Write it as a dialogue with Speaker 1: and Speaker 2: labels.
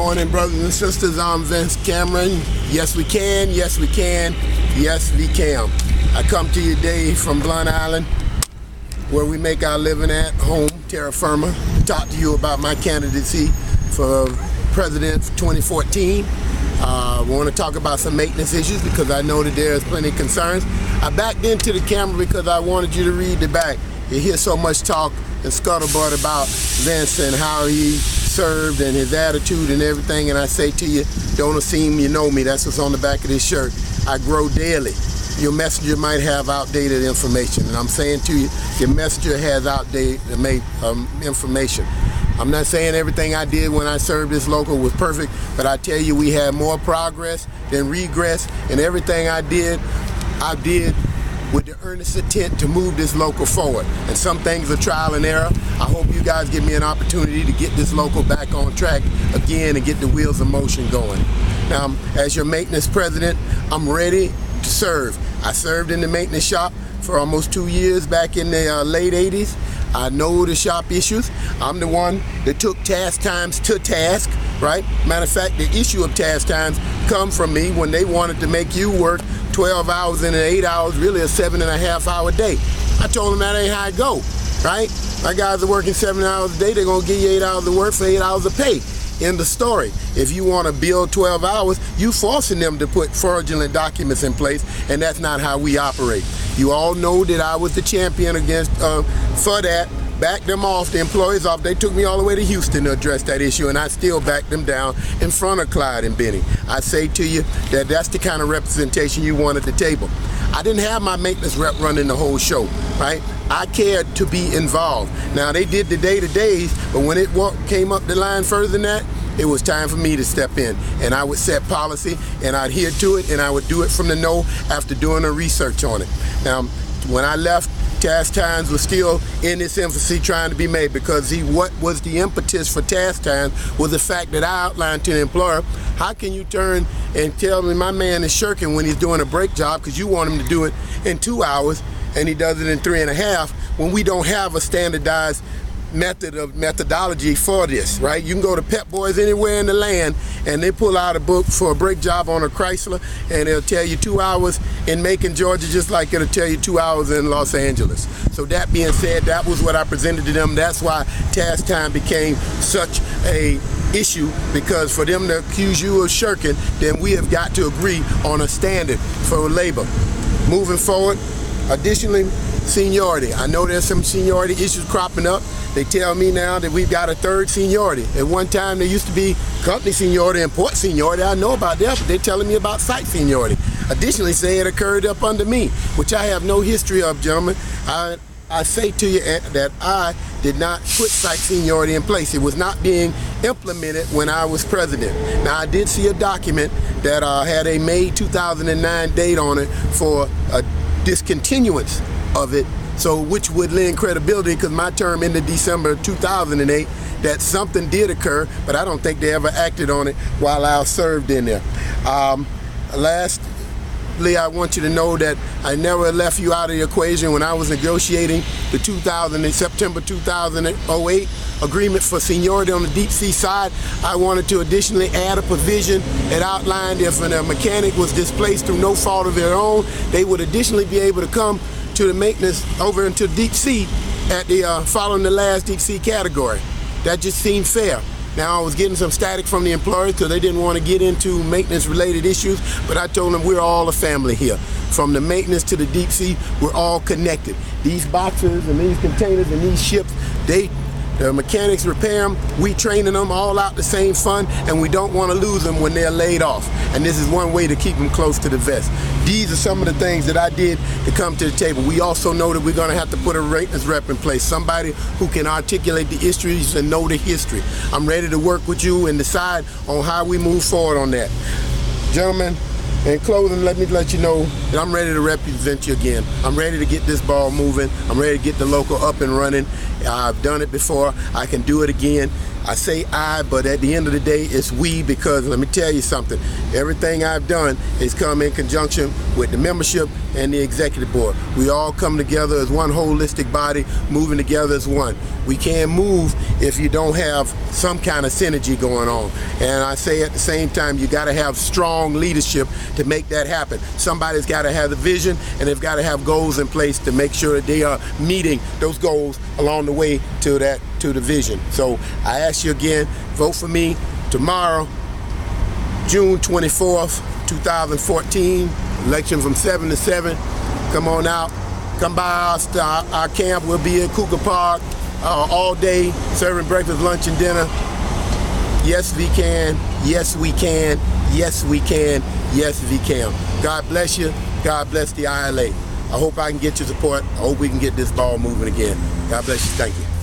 Speaker 1: morning, brothers and sisters. I'm Vince Cameron. Yes, we can. Yes, we can. Yes, VCam. I come to you today from Blunt Island, where we make our living at home, terra firma, to talk to you about my candidacy for president for 2014. We want to talk about some maintenance issues because I know that there's plenty of concerns. I backed into the camera because I wanted you to read the back. You hear so much talk and scuttlebutt about Vince and how he served and his attitude and everything, and I say to you, don't assume you know me. That's what's on the back of this shirt. I grow daily. Your messenger might have outdated information, and I'm saying to you, your messenger has outdated information. I'm not saying everything I did when I served this local was perfect, but I tell you we had more progress than regress, and everything I did with the earnest intent to move this local forward. And some things are trial and error. I hope you guys give me an opportunity to get this local back on track again and get the wheels of motion going. Now, as your maintenance president, I'm ready to serve. I served in the maintenance shop for almost 2 years back in the late 80s. I know the shop issues. I'm the one that took task times to task, right? Matter of fact, the issue of task times come from me when they wanted to make you work 12 hours in 8 hours, really a 7.5 hour day. I told them that ain't how it go, right? My guys are working 7 hours a day, they're gonna give you 8 hours of work for 8 hours of pay. End the story. If you want to build 12 hours, you forcing them to put fraudulent documents in place, and that's not how we operate. You all know that I was the champion against for that. Backed them off, the employees off. They took me all the way to Houston to address that issue, and I still backed them down in front of Clyde and Benny. I say to you that that's the kind of representation you want at the table. I didn't have my maintenance rep running the whole show, right? I cared to be involved. Now, they did the day-to-days, but when it came up the line further than that, it was time for me to step in, and I would set policy, and I'd adhere to it, and I would do it from the know after doing the research on it. Now, when I left, task times was still in its infancy trying to be made, because what was the impetus for task times was the fact that I outlined to the employer, how can you turn and tell me my man is shirking when he's doing a break job because you want him to do it in 2 hours and he does it in 3.5 when we don't have a standardized methodology for this, right? You can go to Pep Boys anywhere in the land and they pull out a book for a brake job on a Chrysler and it'll tell you 2 hours in Macon, Georgia, just like it'll tell you 2 hours in Los Angeles. So that being said, that was what I presented to them. That's why task time became such a issue, because for them to accuse you of shirking, then we have got to agree on a standard for labor. Moving forward, additionally, seniority. I know there's some seniority issues cropping up. They tell me now that we've got a third seniority. At one time, there used to be company seniority and port seniority. I know about that, but they're telling me about site seniority. Additionally, say it occurred up under me, which I have no history of, gentlemen. I say to you that I did not put site seniority in place. It was not being implemented when I was president. Now, I did see a document that had a May 2009 date on it for a discontinuance of it, so which would lend credibility, because my term ended December 2008, that something did occur, but I don't think they ever acted on it while I served in there. Lastly, I want you to know that I never left you out of the equation when I was negotiating the September 2008 agreement for seniority on the deep sea side. I wanted to additionally add a provision that outlined if a mechanic was displaced through no fault of their own, they would additionally be able to come to the maintenance over into deep sea at the following the last deep sea category. That just seemed fair. Now, I was getting some static from the employers because they didn't want to get into maintenance related issues, but I told them we're all a family here. From the maintenance to the deep sea, we're all connected. These boxes and these containers and these ships, the mechanics repair them, we training them all out the same fund, and we don't want to lose them when they're laid off. And this is one way to keep them close to the vest. These are some of the things that I did to come to the table. We also know that we're going to have to put a maintenance rep in place, somebody who can articulate the issues and know the history. I'm ready to work with you and decide on how we move forward on that. Gentlemen, in closing, let me let you know that I'm ready to represent you again. I'm ready to get this ball moving. I'm ready to get the local up and running. I've done it before. I can do it again. I say I, but at the end of the day, it's we, because let me tell you something. Everything I've done has come in conjunction with the membership and the executive board. We all come together as one holistic body, moving together as one. We can't move if you don't have some kind of synergy going on. And I say at the same time, you got to have strong leadership to make that happen. Somebody's got to have the vision, and they've got to have goals in place to make sure that they are meeting those goals along the way to the vision. So I ask you again, vote for me tomorrow, June 24th, 2014, election from 7 to 7. Come on out, come by our camp. We'll be at Cougar Park all day, serving breakfast, lunch, and dinner. Yes, we can. Yes, we can. Yes, we can. Yes, VCam. God bless you. God bless the ILA. I hope I can get your support. I hope we can get this ball moving again. God bless you. Thank you.